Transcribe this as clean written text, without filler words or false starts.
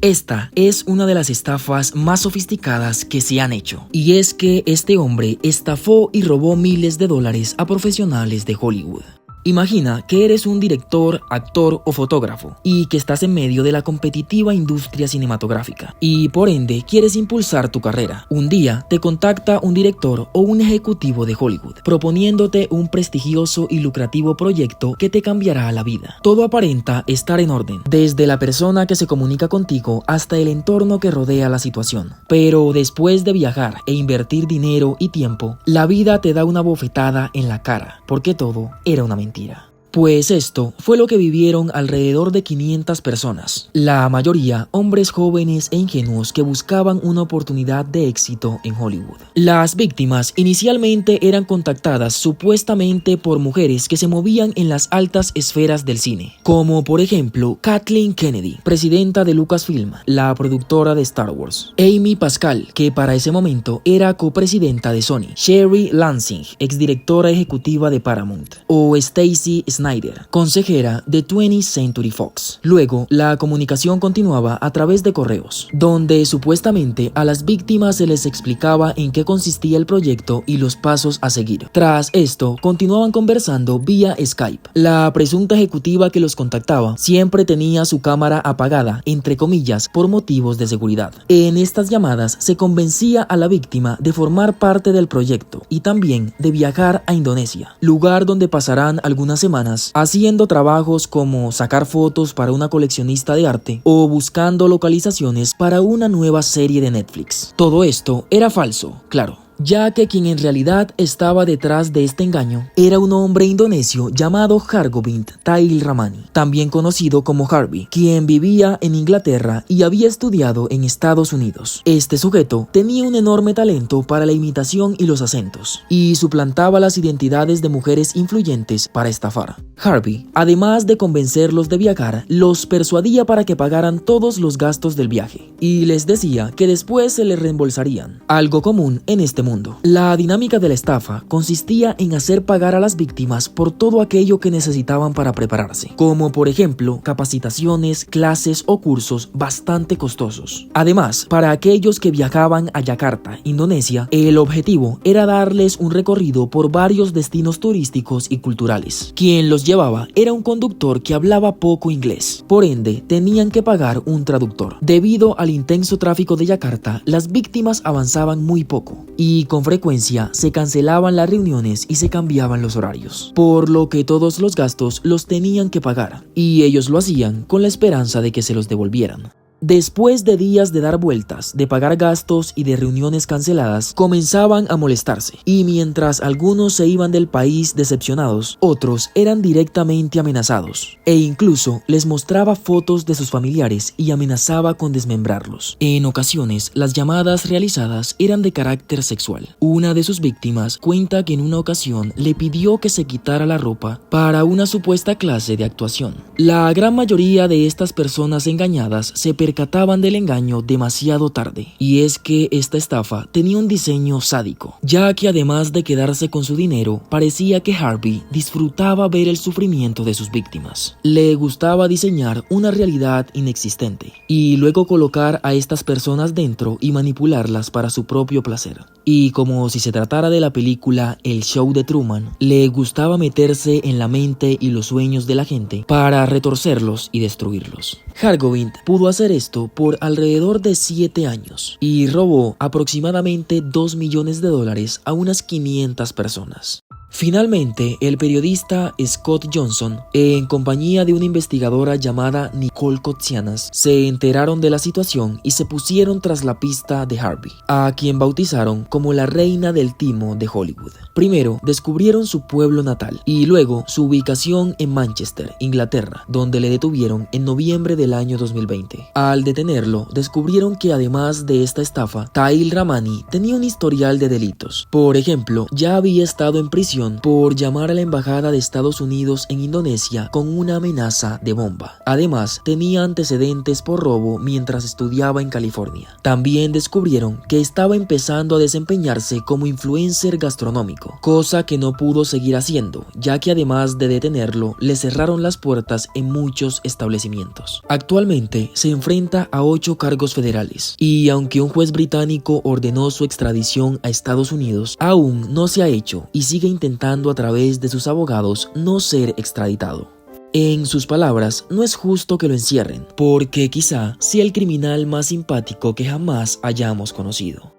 Esta es una de las estafas más sofisticadas que se han hecho, y es que este hombre estafó y robó miles de dólares a profesionales de Hollywood. Imagina que eres un director, actor o fotógrafo y que estás en medio de la competitiva industria cinematográfica y por ende quieres impulsar tu carrera. Un día te contacta un director o un ejecutivo de Hollywood proponiéndote un prestigioso y lucrativo proyecto que te cambiará la vida. Todo aparenta estar en orden, desde la persona que se comunica contigo hasta el entorno que rodea la situación. Pero después de viajar e invertir dinero y tiempo, la vida te da una bofetada en la cara, porque todo era una mentira. Pues esto fue lo que vivieron alrededor de 500 personas, la mayoría hombres jóvenes e ingenuos que buscaban una oportunidad de éxito en Hollywood. Las víctimas inicialmente eran contactadas supuestamente por mujeres que se movían en las altas esferas del cine, como por ejemplo Kathleen Kennedy, presidenta de Lucasfilm, la productora de Star Wars, Amy Pascal, que para ese momento era copresidenta de Sony, Sherry Lansing, exdirectora ejecutiva de Paramount, o Stacy Snyder, consejera de 20th Century Fox. Luego, la comunicación continuaba a través de correos, donde supuestamente a las víctimas se les explicaba en qué consistía el proyecto y los pasos a seguir. Tras esto, continuaban conversando vía Skype. La presunta ejecutiva que los contactaba siempre tenía su cámara apagada, entre comillas, por motivos de seguridad. En estas llamadas se convencía a la víctima de formar parte del proyecto y también de viajar a Indonesia, lugar donde pasarán algunas semanas haciendo trabajos como sacar fotos para una coleccionista de arte o buscando localizaciones para una nueva serie de Netflix. Todo esto era falso, claro, ya que quien en realidad estaba detrás de este engaño era un hombre indonesio llamado Hargobind Tail Ramani, también conocido como Harvey, quien vivía en Inglaterra y había estudiado en Estados Unidos. Este sujeto tenía un enorme talento para la imitación y los acentos, y suplantaba las identidades de mujeres influyentes para estafar. Harvey, además de convencerlos de viajar, los persuadía para que pagaran todos los gastos del viaje, y les decía que después se les reembolsarían, algo común en este mundo. La dinámica de la estafa consistía en hacer pagar a las víctimas por todo aquello que necesitaban para prepararse, como por ejemplo capacitaciones, clases o cursos bastante costosos. Además, para aquellos que viajaban a Yakarta, Indonesia, el objetivo era darles un recorrido por varios destinos turísticos y culturales. Quien los llevaba era un conductor que hablaba poco inglés, por ende tenían que pagar un traductor. Debido al intenso tráfico de Yakarta, las víctimas avanzaban muy poco y con frecuencia se cancelaban las reuniones y se cambiaban los horarios, por lo que todos los gastos los tenían que pagar, y ellos lo hacían con la esperanza de que se los devolvieran. Después de días de dar vueltas, de pagar gastos y de reuniones canceladas, comenzaban a molestarse, y mientras algunos se iban del país decepcionados, otros eran directamente amenazados, e incluso les mostraba fotos de sus familiares y amenazaba con desmembrarlos. En ocasiones, las llamadas realizadas eran de carácter sexual. Una de sus víctimas cuenta que en una ocasión le pidió que se quitara la ropa para una supuesta clase de actuación. La gran mayoría de estas personas engañadas se percataban del engaño demasiado tarde, y es que esta estafa tenía un diseño sádico, ya que además de quedarse con su dinero, parecía que Harvey disfrutaba ver el sufrimiento de sus víctimas. Le gustaba diseñar una realidad inexistente y luego colocar a estas personas dentro y manipularlas para su propio placer. Y como si se tratara de la película El Show de Truman, le gustaba meterse en la mente y los sueños de la gente para retorcerlos y destruirlos. Hargobind pudo hacer esto por alrededor de 7 años y robó aproximadamente $2 millones a unas 500 personas. Finalmente, el periodista Scott Johnson, en compañía de una investigadora llamada Nicole Kotsianas, se enteraron de la situación y se pusieron tras la pista de Harvey, a quien bautizaron como la reina del timo de Hollywood. Primero, descubrieron su pueblo natal y luego su ubicación en Manchester, Inglaterra, donde le detuvieron en noviembre del año 2020. Al detenerlo, descubrieron que además de esta estafa, Tail Ramani tenía un historial de delitos. Por ejemplo, ya había estado en prisión detención por llamar a la embajada de Estados Unidos en Indonesia con una amenaza de bomba. Además, tenía antecedentes por robo mientras estudiaba en California. También descubrieron que estaba empezando a desempeñarse como influencer gastronómico, cosa que no pudo seguir haciendo, ya que además de detenerlo, le cerraron las puertas en muchos establecimientos. Actualmente se enfrenta a 8 cargos federales, y aunque un juez británico ordenó su extradición a Estados Unidos, aún no se ha hecho y sigue intentando a través de sus abogados no ser extraditado. En sus palabras, no es justo que lo encierren, porque quizá sea el criminal más simpático que jamás hayamos conocido.